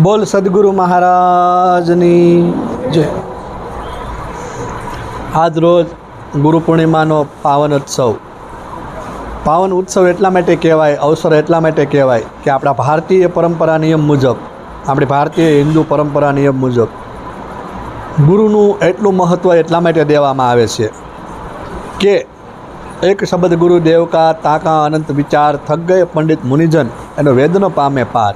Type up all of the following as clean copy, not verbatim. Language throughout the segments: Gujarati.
બોલ સદગુરુ મહારાજની જય। આજ રોજ ગુરુ પૂર્ણિમાનો પાવન ઉત્સવ એટલા માટે કહેવાય, અવસર એટલા માટે કહેવાય કે આપણા ભારતીય પરંપરા નિયમ મુજબ, આપણી ભારતીય હિન્દુ પરંપરા નિયમ મુજબ ગુરુનું એટલું મહત્ત્વ એટલા માટે દેવામાં આવે છે કે એક શબ્દ ગુરુ દેવ કા તાકા અનંત વિચાર, થક ગયે પંડિત મુનિજન એનો વેદનો પામે પાર।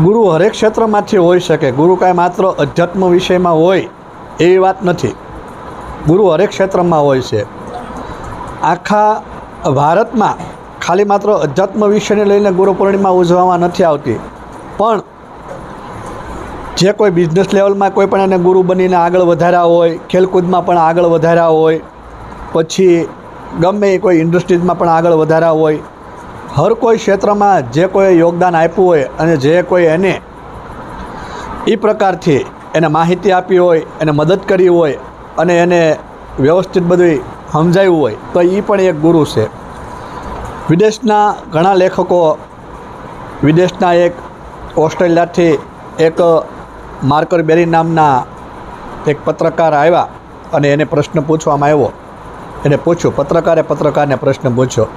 ગુરુ હરેક ક્ષેત્રમાંથી હોઈ શકે, ગુરુ કાંઈ માત્ર અધ્યાત્મ વિષયમાં હોય એવી વાત નથી, ગુરુ હરેક ક્ષેત્રમાં હોય છે। આખા ભારતમાં ખાલી માત્ર અધ્યાત્મ વિષયને લઈને ગુરુ પૂર્ણિમા ઉજવવામાં નથી આવતી, પણ જે કોઈ બિઝનેસ લેવલમાં કોઈ પણ એને ગુરુ બનીને આગળ વધાર્યા હોય, ખેલકૂદમાં પણ આગળ વધાર્યા હોય, પછી ગમે કોઈ ઇન્ડસ્ટ્રીઝમાં પણ આગળ વધાર્યા હોય, હર કોઈ ક્ષેત્રમાં જે કોઈ યોગદાન આપ્યું હોય અને જે કોઈ એને એ પ્રકારથી એને માહિતી આપી હોય, એને મદદ કરી હોય અને એને વ્યવસ્થિત બધું સમજાવ્યું હોય તો એ પણ એક ગુરુ છે। વિદેશના ઘણા લેખકો, વિદેશના એક ઓસ્ટ્રેલિયાથી એક માર્કર બેરી નામના એક પત્રકાર આવ્યા અને એને પ્રશ્ન પૂછવામાં આવ્યો, એને પૂછ્યું, પત્રકારને પ્રશ્ન પૂછ્યો,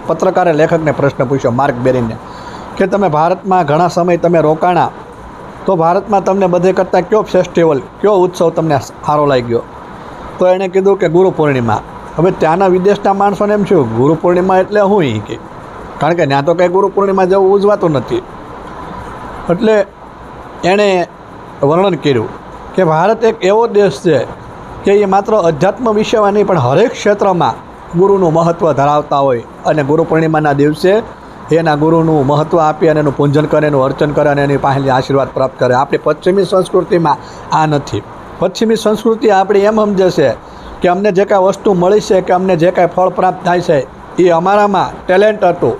પત્રકારે લેખકને પ્રશ્ન પૂછ્યો માર્ક બેરીને કે તમે ભારતમાં ઘણા સમય તમે રોકાણા તો ભારતમાં તમને બધે કરતાં કયો ફેસ્ટિવલ, કયો ઉત્સવ તમને સારો લાગ્યો? તો એણે કીધું કે ગુરુ પૂર્ણિમા। હવે ત્યાંના વિદેશના માણસોને એમ થયું ગુરુ પૂર્ણિમા એટલે શું એ કે, કારણ કે ત્યાં તો કંઈ ગુરુ પૂર્ણિમા જેવું ઉજવાતું નથી, એટલે એણે વર્ણન કર્યું કે ભારત એક એવો દેશ છે કે એ માત્ર અધ્યાત્મ વિષયમાં નહીં પણ હરેક ક્ષેત્રમાં ગુરુનું મહત્ત્વ ધરાવતા હોય અને ગુરુ પૂર્ણિમાના દિવસે એના ગુરુનું મહત્ત્વ આપી અને એનું પૂજન કરે, એનું અર્ચન કરે અને એની પાસેથી આશીર્વાદ પ્રાપ્ત કરે। આપણી પશ્ચિમી સંસ્કૃતિમાં આ નથી। પશ્ચિમી સંસ્કૃતિ આપણી એમ સમજે છે કે અમને જે કાંઈ વસ્તુ મળી છે કે અમને જે કાંઈ ફળ પ્રાપ્ત થાય છે એ અમારામાં ટેલેન્ટ હતું,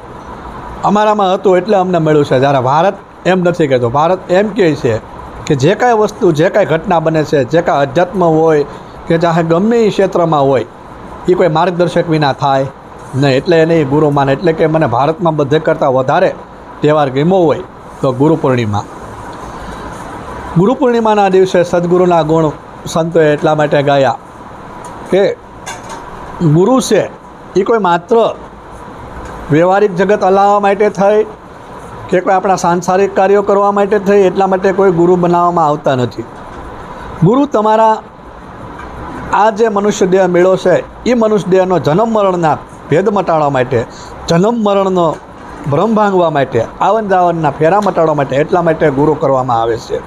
અમારામાં હતું એટલે અમને મળ્યું છે, જ્યારે ભારત એમ નથી કહેતો। ભારત એમ કહે છે કે જે કાંઈ વસ્તુ, જે કાંઈ ઘટના બને છે, જે કાંઈ અધ્યાત્મ હોય કે ચાહે ગમે એ ક્ષેત્રમાં હોય એ કોઈ માર્ગદર્શક વિના થાય નહીં, એટલે એને એ ગુરુ માને। એટલે કે મને ભારતમાં બધે કરતાં વધારે તહેવાર ગમ્યો હોય તો ગુરુ પૂર્ણિમા। ગુરુ પૂર્ણિમાના દિવસે સદગુરુના ગુણ સંતોએ એટલા માટે ગાયા કે ગુરુ છે એ કોઈ માત્ર વ્યવહારિક જગત હલાવવા માટે થઈ કે કોઈ આપણા સાંસારિક કાર્યો કરવા માટે થઈ એટલા માટે કોઈ ગુરુ બનાવવામાં આવતા નથી। ગુરુ તમારા આ જે મનુષ્ય દેહ મેળો છે એ મનુષ્ય દેહનો જન્મ મરણના ભેદ મટાડવા માટે, જન્મ મરણનો ભ્રમ ભાંગવા માટે, આવન જાવનના ફેરા મટાડવા માટે એટલા માટે ગુરુ કરવામાં આવે છે।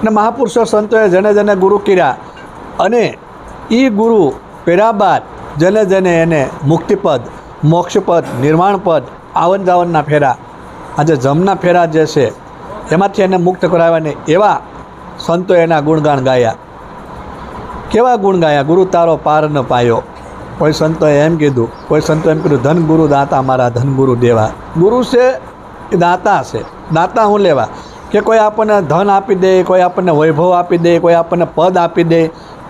અને મહાપુરુષો સંતોએ જેને જેને ગુરુ કર્યા અને એ ગુરુ કર્યા બાદ જેને જેને એને મુક્તિપદ, મોક્ષપદ, નિર્વાણપદ, આવન જાવનના ફેરા, આજે જમના ફેરા જે છે એમાંથી એને મુક્ત કરાવ્યાને એવા સંતોએ એના ગુણગાન ગાયા। કેવા ગુણ ગાયા? ગુરુ તારો પાર ન પાયો। કોઈ સંતોએ એમ કીધું, કોઈ સંતોએ એમ કીધું ધન ગુરુ દાતા મારા, ધન ગુરુ દેવા। ગુરુ છે એ દાતા છે, દાતા હું લેવા કે કોઈ આપણને ધન આપી દે, કોઈ આપણને વૈભવ આપી દે, કોઈ આપણને પદ આપી દે,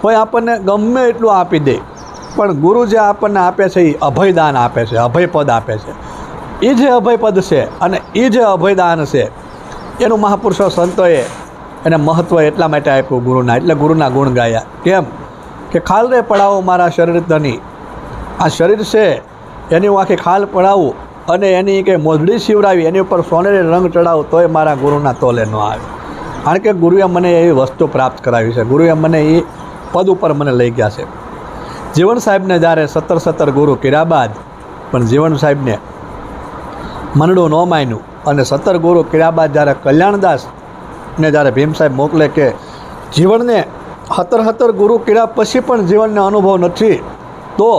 કોઈ આપણને ગમે એટલું આપી દે, પણ ગુરુ જે આપણને આપે છે એ અભયદાન આપે છે, અભયપદ આપે છે। એ જે અભયપદ છે અને એ જે અભયદાન છે એનું મહાપુરુષો સંતોએ એને મહત્ત્વ એટલા માટે આપ્યું ગુરુના, એટલે ગુરુના ગુણ ગાયા। કેમ કે ખાલ રે પડાવો મારા શરીર ધની, આ શરીર છે એની હું આખી ખાલ પડાવું અને એની કંઈ મોજડી સીવડાવી, એની ઉપર સોનેરી રંગ ચડાવું તોય મારા ગુરુના તોલે ન આવે, કારણ કે ગુરુએ મને એવી વસ્તુ પ્રાપ્ત કરાવી છે, ગુરુએ મને એ પદ ઉપર મને લઈ ગયા છે। જીવન સાહેબને જ્યારે 17 ગુરુ કર્યા બાદ પણ જીવન સાહેબને મનડું ન માન્યું અને 17 ગુરુ કર્યા બાદ જ્યારે કલ્યાણદાસને જ્યારે ભીમ સાહેબ મોકલે કે જીવનને 17 ગુરુ કર્યા પછી પણ જીવનને અનુભવ નથી તો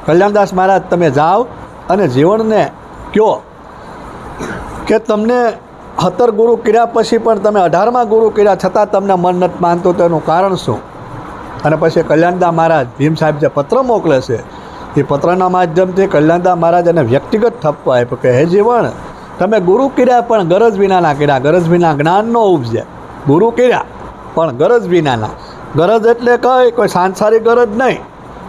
કલ્યાણદાસ મહારાજ તમે જાઓ અને જીવનને કહો કે તમને 17 ગુરુ કર્યા પછી પણ તમે 18મા ગુરુ કર્યા છતાં તમને મન નથી માનતું, તો એનું કારણ શું? અને પછી કલ્યાણદાસ મહારાજ ભીમ સાહેબ જે પત્ર મોકલે છે એ પત્રના માધ્યમથી કલ્યાણદાસ મહારાજ એને વ્યક્તિગત ઠપકો આપ્યો કે હે જીવન, તમે ગુરુ કર્યા પણ ગરજ વિનાના કર્યા, ગરજ વિના જ્ઞાન ન ઉપજે। ગુરુ કર્યા પણ ગરજ વિનાના, ગરજ એટલે કોઈ સાંસારિક ગરજ નહીં,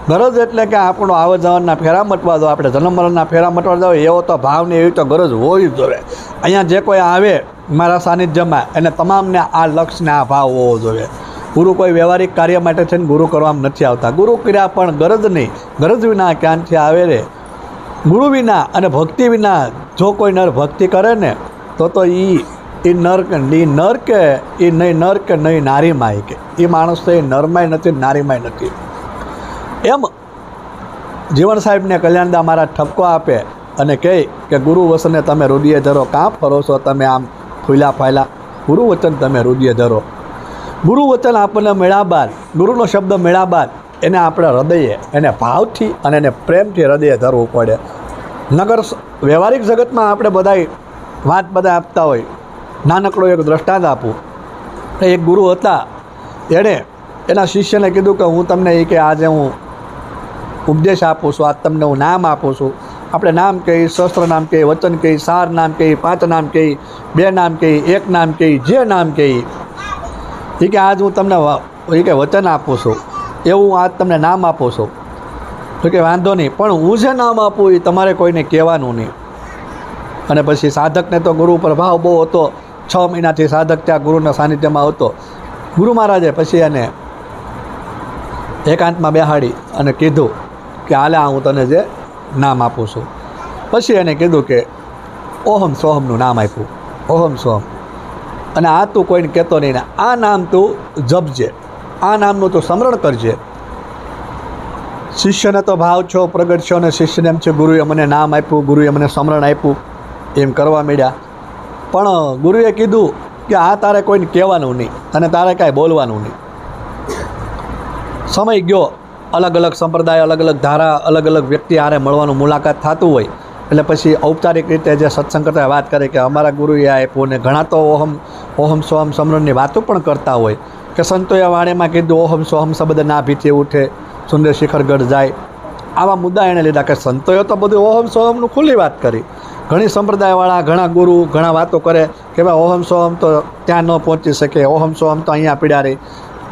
ગરજ એટલે કે આપણો આવવા જવાના ફેરા મટવા દો, આપણે જન્મ મરણના ફેરા મટવા દો, એવો તો ભાવ ને એવી તો ગરજ હોવી જ જોઈએ. અહીંયા જે કોઈ આવે મારા સાનિધ્યમાં એને તમામને આ લક્ષ્યને આ ભાવ હોવો જોઈએ. ગુરુ કોઈ વ્યવહારિક કાર્ય માટે છે ને ગુરુ કરવામાં નથી આવતા. ગુરુ કર્યા પણ ગરજ નહીં, ગરજ વિના ક્યાંથી આવે રે. ગુરુ વિના અને ભક્તિ વિના જો કોઈ નર ભક્તિ કરે ને તો એ નર કે એ નહીં નર કે નહીં નારીમાંય કે એ માણસ તો એ નરમાંય નથી નારીમાંય નથી. એમ જીવણ સાહેબને કલ્યાણદા મારા ઠપકો આપે અને કહે કે ગુરુ વચને તમે હૃદય ધરો, કાં ફરો છો તમે આમ ફૂલા ફાયલા? ગુરુ વચન તમે હૃદય ધરો. ગુરુ વચન આપણને મળ્યા બાદ, ગુરુનો શબ્દ મળ્યા બાદ એને આપણે હૃદયે, એને ભાવથી અને એને પ્રેમથી હૃદયે ધરવું પડે. નગર વ્યવહારિક જગતમાં આપણે બધા આપતા હોય. નાનકડો એક દ્રષ્ટાંત આપું. એક ગુરુ હતા, એણે એના શિષ્યને કીધું કે હું તમને એ કે આજે હું ઉપદેશ આપું છું, આજ તમને હું નામ આપું છું. આપણે નામ કહીએ, શસ્ત્ર નામ કહીએ, વચન કહીએ, સાર નામ કહીએ, 5 નામ કહીએ, 2 નામ કહીએ, 1 નામ કહીએ, જે નામ કહીએ. એ કે આજ હું તમને એ કે વચન આપું છું, એવું હું આજ તમને નામ આપું છું. તો કે વાંધો નહીં, પણ હું જે નામ આપું એ તમારે કોઈને કહેવાનું નહીં. અને પછી સાધકને તો ગુરુ પર ભાવ બહુ હતો. 6 મહિનાથી સાધક ત્યાં ગુરુના સાનિધ્યમાં હતો. ગુરુ મહારાજે પછી એને એકાંતમાં બેહાડી અને કીધું કે હાલે હું તને જે નામ આપું છું. પછી એને કીધું કે ઓહમ સોહમનું નામ આપ્યું, ઓહમ સોહમ. અને આ તું કોઈને કહેતો નહીં ને આ નામ તું જપજે, આ નામનું તું સ્મરણ કરજે. શિષ્યને તો ભાવ છો પ્રગટ છો, અને શિષ્યને એમ છે ગુરુએ મને નામ આપ્યું, ગુરુએ મને સ્મરણ આપ્યું, એમ કરવા માંડ્યા. પણ ગુરુએ કીધું કે આ તારે કોઈને કહેવાનું નહીં અને તારે કાંઈ બોલવાનું નહીં. સમય ગયો, અલગ અલગ સંપ્રદાય, અલગ અલગ ધારા, અલગ અલગ વ્યક્તિ હારે મળવાનું મુલાકાત થતું હોય એટલે પછી ઔપચારિક રીતે જે સત્સંગ કરતા વાત કરે કે અમારા ગુરુએ આપ્યું. ને ઘણા તો ઓહમ સોહમ સમરણની વાતો પણ કરતા હોય કે સંતોએ વાણીમાં કીધું ઓહમ સોહમ શબ્દ નાભીથી ઉઠે, સુંદર શિખરગઢ જાય. આવા મુદ્દા એણે લીધા કે સંતોએ તો બધું ઓહમ સોહમનું ખુલ્લી વાત કરી. ઘણી સંપ્રદાયવાળા, ઘણા ગુરુ ઘણા વાતો કરે કે ભાઈ ઓહમ સોહમ તો ત્યાં ન પહોંચી શકે, ઓહમ સોહમ તો અહીંયા પીડા રહી.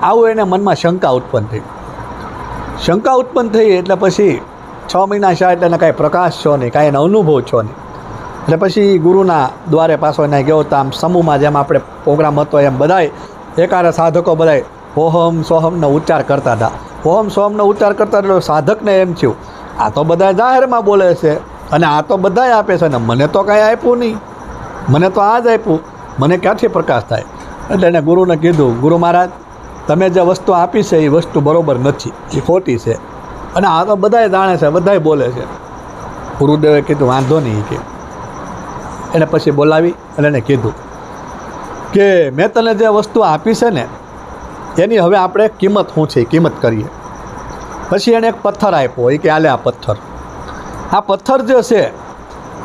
આવું એને મનમાં શંકા ઉત્પન્ન થઈ. શંકા ઉત્પન્ન થઈ એટલે પછી 6 મહિના શા એટલે એને કાંઈ પ્રકાશ છો નહીં, કાંઈ એનો અનુભવ છો નહીં. એટલે પછી ગુરુના દ્વારે પાછો એને ગયો તો આમ સમૂહમાં જેમ આપણે પ્રોગ્રામ હતો એમ બધાય એકારે સાધકો બધાય ઓહમ સોહમનો ઉચ્ચાર કરતા હતા. ઓહમ સોહમનો ઉચ્ચાર કરતા એટલે સાધકને એમ થયું આ તો બધા જાહેરમાં બોલે છે અને આ તો બધાય આપે છે ને મને તો કાંઈ આપ્યું નહીં, મને તો આ જ આપ્યું, મને ક્યાંથી પ્રકાશ થાય? એટલે એને ગુરુને કીધું ગુરુ મહારાજ તમે જે વસ્તુ આપી છે એ વસ્તુ બરાબર નથી, એ ખોટી છે અને આ તો બધાય જાણે છે, બધાય બોલે છે. ગુરુદેવે કીધું વાંધો નહીં કે એને પછી બોલાવી અને એને કીધું કે મેં તને જે વસ્તુ આપી છે ને એની હવે આપણે કિંમત શું છે એ કિંમત કરીએ. પછી એણે એક પથ્થર આપ્યો. એ કે હાલે આ પથ્થર જે છે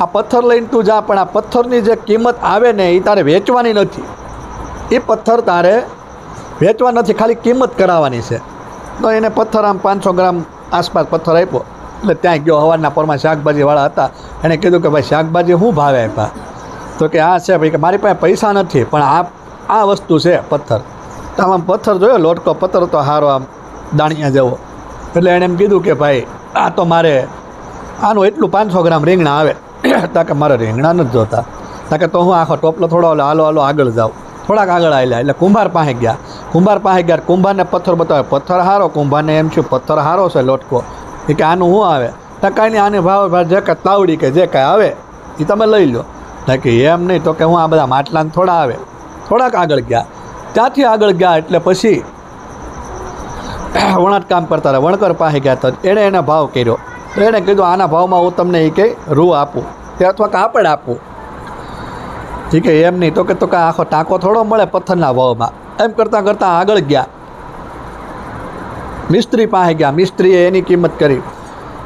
આ પથ્થર લઈને તું જા, પણ આ પથ્થરની જે કિંમત આવે ને એ તારે વેચવાની નથી. એ પથ્થર તારે વેચવા નથી, ખાલી કિંમત કરાવવાની છે. તો એને પથ્થર આમ 500 ગ્રામ આસપાસ પથ્થર આપ્યો. એટલે ત્યાં ગયો, સવારના પરમાં શાકભાજીવાળા હતા, એણે કીધું કે ભાઈ શાકભાજી શું ભાવે આપ્યા? તો કે આ છે ભાઈ કે મારી પાસે પૈસા નથી પણ આ વસ્તુ છે પથ્થર. તો આમ પથ્થર જોયો લોટકો પથ્થર તો સારો આમ દાણિયા જેવો. એટલે એણે એમ કીધું કે ભાઈ આ તો મારે આનું એટલું 500 ગ્રામ રીંગણા આવે. તાકે મારે રીંગણા નથી જોતા. તાકે તો હું આખો ટોપલો થોડો હાલો આગળ જાઉં. થોડાક આગળ આવ્યા એટલે કુંભાર પાસે ગયા. કુંભારને પથ્થર બતાવે, પથ્થર સારો. કુંભારને એમ થયું પથ્થર સારો છે લોટકો. એ કે આનું શું આવે? તો કાંઈ નહીં, આને ભાવ જે કાંઈ તાવડી કે જે કાંઈ આવે એ તમે લઈ લો. કે એમ નહીં, તો કે હું આ બધા માટલાને થોડા આવે. થોડાક આગળ ગયા. ત્યાંથી આગળ ગયા એટલે પછી વણાટ કામ કરતા રહ્યા. વણકર પાસે ગયા તો એણે એને ભાવ કર્યો. તો એણે કીધું આના ભાવમાં હું તમને એ કંઈ રૂ આપું કે અથવા કાપડ આપું. એ કે એમ નહીં, તો કે આખો ટાંકો થોડો મળે પથ્થરના ભાવમાં. એમ કરતાં આગળ ગયા. મિસ્ત્રી પાસે ગયા. મિસ્ત્રીએ એની કિંમત કરી.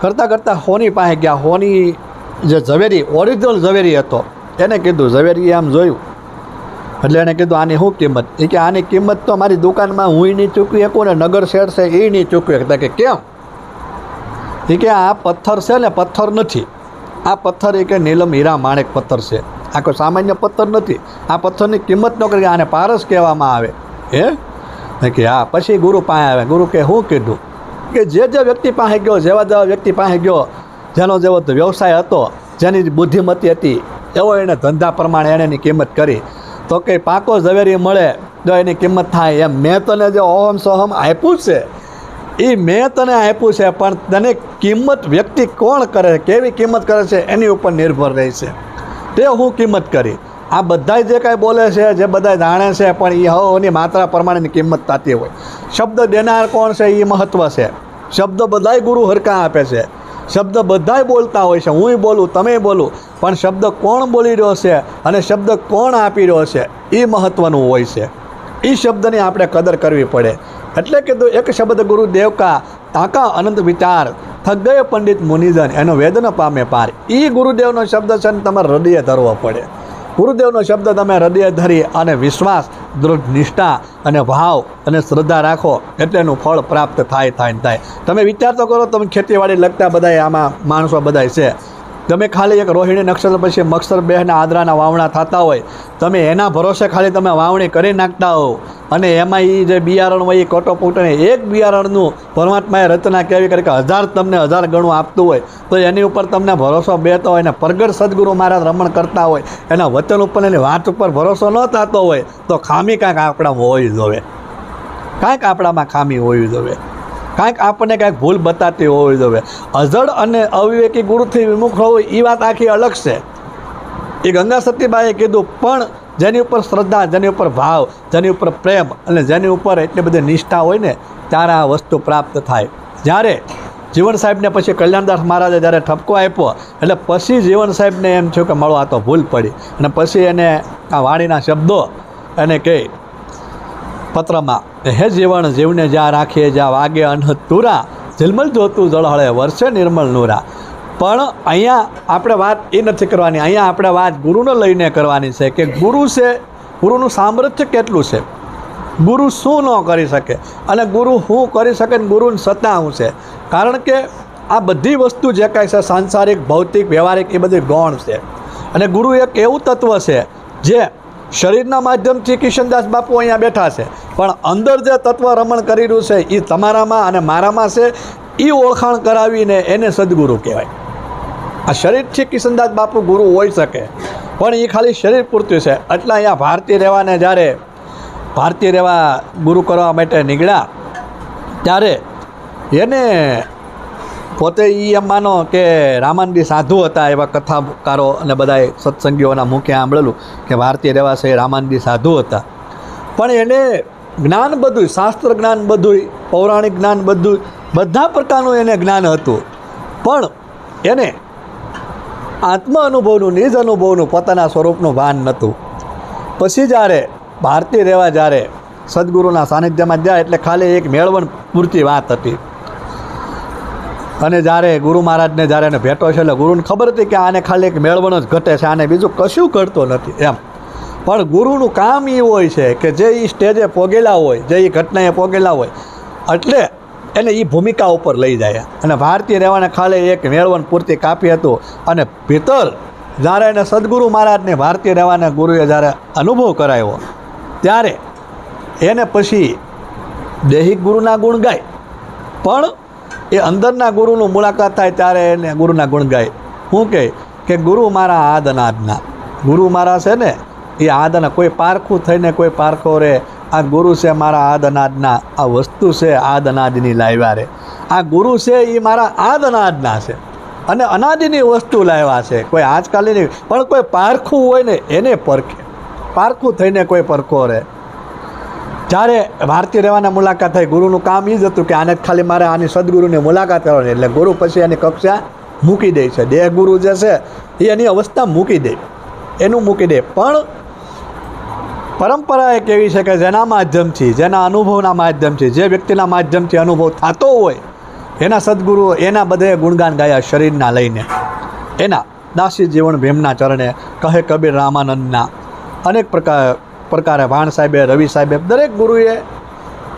કરતાં હોની પાસે ગયા. હોની જે ઝવેરી ઓરિજિનલ ઝવેરી હતો એને કીધું. ઝવેરીએ આમ જોયું એટલે એણે કીધું આની શું કિંમત? એ કે આની કિંમત તો મારી દુકાનમાં હું નહીં ચૂકવી શકું ને નગર શેઠ છે એ નહીં ચૂકવી શકતા. કે કેમ? એ કે આ પથ્થર છે ને પથ્થર નથી. આ પથ્થર એ કે નીલમ હીરા માણેક પથ્થર છે. આ કોઈ સામાન્ય પથ્થર નથી. આ પથ્થરની કિંમત ન કરી, આને પારસ કહેવામાં આવે. હે કે હા. પછી ગુરુ પાસે આવે. ગુરુ કે શું કીધું? કે જે વ્યક્તિ પાસે ગયો, જેવા વ્યક્તિ પાસે ગયો, જેનો જેવો વ્યવસાય હતો, જેની બુદ્ધિમતી હતી, એવો એને ધંધા પ્રમાણે એની કિંમત કરી. તો કે પાકો ઝવેરી મળે જો એની કિંમત થાય એમ. મેં તને જે ઓહમ સોહમ આપ્યું છે એ મેં તને આપ્યું છે, પણ તને કિંમત વ્યક્તિ કોણ કરે, કેવી કિંમત કરે છે એની ઉપર નિર્ભર રહે છે. તે હું કિંમત કરી. આ બધાય જે કાંઈ બોલે છે, જે બધા જાણે છે, પણ એ હવની માત્રા પ્રમાણેની કિંમત થતી હોય. શબ્દ દેનાર કોણ છે એ મહત્ત્વ છે. શબ્દ બધાય ગુરુ હરકા આપે છે. શબ્દ બધાય બોલતા હોય છે, હું બોલું, તમે બોલું, પણ શબ્દ કોણ બોલી રહ્યો છે અને શબ્દ કોણ આપી રહ્યો છે એ મહત્ત્વનું હોય છે. એ શબ્દની આપણે કદર કરવી પડે. એટલે કીધું એક શબ્દ ગુરુ દેવ કા તાકા અનંત વિચાર થક ગયે પંડિત મુનિજન એનો વેદ ન પામે પાર. એ ગુરુદેવનો શબ્દ છે ને તમારે હૃદય ધરવો પડે. ગુરુદેવનો શબ્દ તમે હૃદય ધરી અને વિશ્વાસ, દૃઢ નિષ્ઠા અને ભાવ અને શ્રદ્ધા રાખો એટલે એનું ફળ પ્રાપ્ત થાય. તમે વિચાર તો કરો, તમે ખેતીવાડી લગતા બધાય આમાં માણસો બધાય છે, તમે ખાલી એક રોહિણી નક્ષત્ર પછી મક્ષર બેહના આદરાના વાવણા થતા હોય, તમે એના ભરોસે ખાલી તમે વાવણી કરી નાખતા હો અને એમાં એ જે બિયારણ હોય એ કટોપૂટને એક બિયારણનું પરમાત્માએ રચના કેવી કરી કે 1000 તમને 1000 ગણું આપતું હોય તો એની ઉપર તમને ભરોસો બેહતો હોય ને પ્રગટ સદગુરુ મહારાજ રમણ કરતા હોય, એના વચન ઉપર એની વાત ઉપર ભરોસો ન થતો હોય તો ખામી કાંઈક આપણામાં હોવી જોઈએ. કાંઈક આપણામાં ખામી હોવી જોઈએ, કાંઈક આપણને કાંઈક ભૂલ બતાતી હોવી જોઈએ. અજળ અને અવિવેકી ગુરુથી વિમુખ હોવું એ વાત આખી અલગ છે. એ ગંગા સતીબાઈએ કીધું, પણ જેની ઉપર શ્રદ્ધા, જેની ઉપર ભાવ, જેની ઉપર પ્રેમ અને જેની ઉપર એટલી બધી નિષ્ઠા હોય ને ત્યારે આ વસ્તુ પ્રાપ્ત થાય. જ્યારે જીવન સાહેબને પછી કલ્યાણદાસ મહારાજે જ્યારે ઠપકો આપ્યો એટલે પછી જીવન સાહેબને એમ થયું કે મળો આ તો ભૂલ પડી, અને પછી એને આ વાણીના શબ્દો એને કહે પત્રમાં, હે જીવન જીવને જ્યાં રાખીએ જ્યાં વાગે અનહદ તુરા, ઝિલમલ જોતું જળહળે વર્ષે નિર્મળ નૂરા. પણ અહીંયા આપણે વાત એ નથી કરવાની, અહીંયા આપણે વાત ગુરુને લઈને કરવાની છે કે ગુરુ છે, ગુરુનું સામર્થ્ય કેટલું છે, ગુરુ શું ન કરી શકે અને ગુરુ શું કરી શકે ને ગુરુની સત્તા શું છે. કારણ કે આ બધી વસ્તુ જે કાંઈ છે સાંસારિક, ભૌતિક, વ્યવહારિક એ બધી ગૌણ છે. અને ગુરુ એક એવું તત્વ છે જે શરીરના માધ્યમથી કિશનદાસ બાપુ અહીંયા બેઠા છે, પણ અંદર જે તત્વ રમણ કરી રહ્યું છે એ તમારામાં અને મારામાં છે. એ ઓળખાણ કરાવીને એને સદગુરુ કહેવાય. આ શરીરથી કિશનદાસ બાપુ ગુરુ હોઈ શકે પણ એ ખાલી શરીર પૂરતું છે. એટલે અહીંયા ભારતીય રહેવાને જ્યારે ભારતીય રહેવા ગુરુ કરવા માટે નીકળ્યા ત્યારે એને પોતે એમ માનો કે રામાનંદી સાધુ હતા, એવા કથાકારો અને બધાએ સત્સંગીઓના મુખે સાંભળેલું કે ભારતીય રહેવાસી રામાનંદી સાધુ હતા. પણ એને જ્ઞાન બધું, શાસ્ત્ર જ્ઞાન બધું, પૌરાણિક જ્ઞાન બધું, બધા પ્રકારનું એને જ્ઞાન હતું, પણ એને આત્મ અનુભવનું, નિજ અનુભવનું, પોતાના સ્વરૂપનું ભાન નહોતું. પછી જ્યારે ભારતીય રહેવા જ્યારે સદગુરુના સાનિધ્યમાં ગયા એટલે ખાલી એક મેળવણ પૂરતી વાત હતી. અને જ્યારે ગુરુ મહારાજને જ્યારે એને ભેટો છે એટલે ગુરુને ખબર હતી કે આને ખાલી એક મેળવણ જ ઘટે છે, આને બીજું કશું કરતો નથી એમ. પણ ગુરુનું કામ એ હોય છે કે જે એ સ્ટેજે પોગેલા હોય, જે એ ઘટનાએ પોગેલા હોય એટલે એને એ ભૂમિકા ઉપર લઈ જાય. અને ભારતીય રહેવાને ખાલી એક મેળવણ પૂરતી કાપી હતું. અને ભીતર જ્યારે એને સદગુરુ મહારાજને ભારતીય રહેવાને ગુરુએ જ્યારે અનુભવ કરાવ્યો ત્યારે એને પછી દેહિક ગુરુના ગુણ ગાય, પણ એ અંદરના ગુરુનું મુલાકાત થાય ત્યારે એને ગુરુના ગુણ ગાય. શું કહે કે ગુરુ મારા આદ અનાદના, ગુરુ મારા છે ને એ આદના, કોઈ પારખું થઈને કોઈ પારખો રે, આ ગુરુ છે મારા આદ અનાદના, આ વસ્તુ છે આદ અનાદની લાવ્યા રે. આ ગુરુ છે એ મારા આદ અનાદના છે અને અનાદિની વસ્તુ લાવ્યા છે, કોઈ આજકાલની. પણ કોઈ પારખું હોય ને એને પરખે, પારખું થઈને કોઈ પરખો રહે. જ્યારે ભારતીય રહેવાના મુલાકાત થઈ, ગુરુનું કામ એ જ હતું કે આને ખાલી મારે આની સદગુરુની મુલાકાત કરવાની, એટલે ગુરુ પછી એની કક્ષા મૂકી દે છે. દેહ ગુરુ જે છે એ એની અવસ્થા મૂકી દે, એનું મૂકી દે. પણ પરંપરા એક એવી છે કે જેના માધ્યમથી, જેના અનુભવના માધ્યમથી, જે વ્યક્તિના માધ્યમથી અનુભવ થતો હોય એના સદગુરુ એના બધે ગુણગાન ગાયા શરીરના લઈને. એના દાસી જીવન ભીમના ચરણે, કહે કબીર રામાનંદના, અનેક પ્રકારે ભાણ સાહેબે, રવિ સાહેબે, દરેક ગુરુએ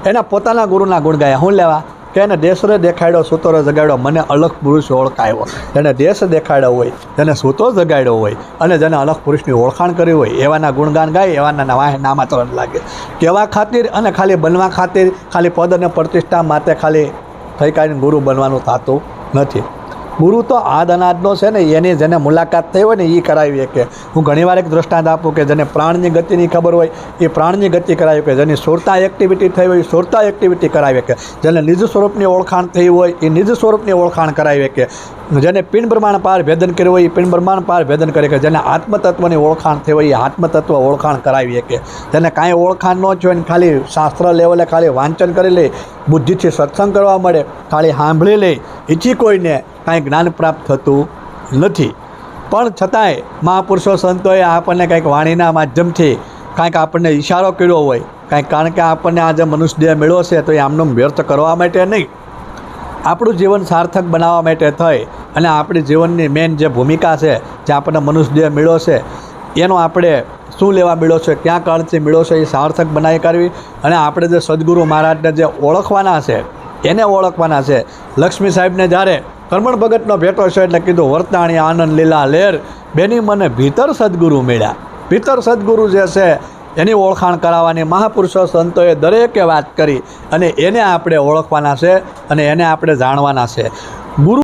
એના પોતાના ગુરુના ગુણ ગાયા. શું લેવા કે એને દેશરે દેખાડ્યો, સૂતોરે જગાડ્યો, મને અલગ પુરુષ ઓળખાયો. જેને દેશ દેખાડ્યો હોય, જેને સૂતો જગાડ્યો હોય અને જેને અલગ પુરુષની ઓળખાણ કરી હોય એવાના ગુણગાન ગાય, એવાના વાહે નામાચરણ લાગે. કેવા ખાतिर અને ખાલી બનવા ખાतिर, ખાલી પદ અને પ્રતિષ્ઠા માટે ખાલી થઈ કાંઈ ગુરુ બનવાનું થતું નથી. ગુરુ તો આદ અનાદનો છે ને, એની જેને મુલાકાત થઈ હોય ને એ કરાવી શકે. હું ઘણીવાર એક દૃષ્ટાંત આપું કે જેને પ્રાણની ગતિની ખબર હોય એ પ્રાણની ગતિ કરાવી શકે, જેની સુરતા એક્ટિવિટી થઈ હોય એ સુરતા એક્ટિવિટી કરાવી શકે, જેને નિજ સ્વરૂપની ઓળખાણ થઈ હોય એ નિજ સ્વરૂપની ઓળખાણ કરાવી શકે, જેને પિંડ બ્રહ્માંડ પાર ભેદન કર્યું હોય એ પિંડ બ્રહ્માંડ પાર ભેદન કરી શકે, જેને આત્મતત્વની ઓળખાણ થઈ હોય એ આત્મતત્વ ઓળખાણ કરાવી શકે. જેને કાંઈ ઓળખાણ ન થયું ને ખાલી શાસ્ત્ર લેવલે ખાલી વાંચન કરી લે, બુદ્ધિથી સત્સંગ કરવા મળે, ખાલી સાંભળી લે, એથી કોઈને કાંઈ જ્ઞાન પ્રાપ્ત થતું નથી. પણ છતાંય મહાપુરુષો સંતોએ આપણને કંઈક વાણીના માધ્યમથી કાંઈક આપણને ઈશારો કર્યો હોય કાંઈક, કારણ કે આપણને આ જે મનુષ્ય દેહ મળ્યો છે તો એ આમનો વ્યર્થ કરવા માટે નહીં, આપણું જીવન સાર્થક બનાવવા માટે થઈ અને આપણી જીવનની મેઇન જે ભૂમિકા છે, જે આપણને મનુષ્ય દેહ મળ્યો છે એનો આપણે શું લેવા મળ્યો છે, ક્યાં કાળથી મળ્યો છે એ સાર્થક બનાવી કરવી. અને આપણે જે સદગુરુ મહારાજને જે ઓળખવાના છે એને ઓળખવાના છે. લક્ષ્મી સાહેબને જ્યારે કર્મણ ભગતનો ભેટો છે એટલે કીધું વર્તાણી આનંદ લીલા લેર, બેની મને ભીતર સદગુરુ મળ્યા. ભીતર સદગુરુ જે છે એની ઓળખાણ કરાવવાની મહાપુરુષો સંતોએ દરેકે વાત કરી અને એને આપણે ઓળખવાના છે અને એને આપણે જાણવાના છે. ગુરુ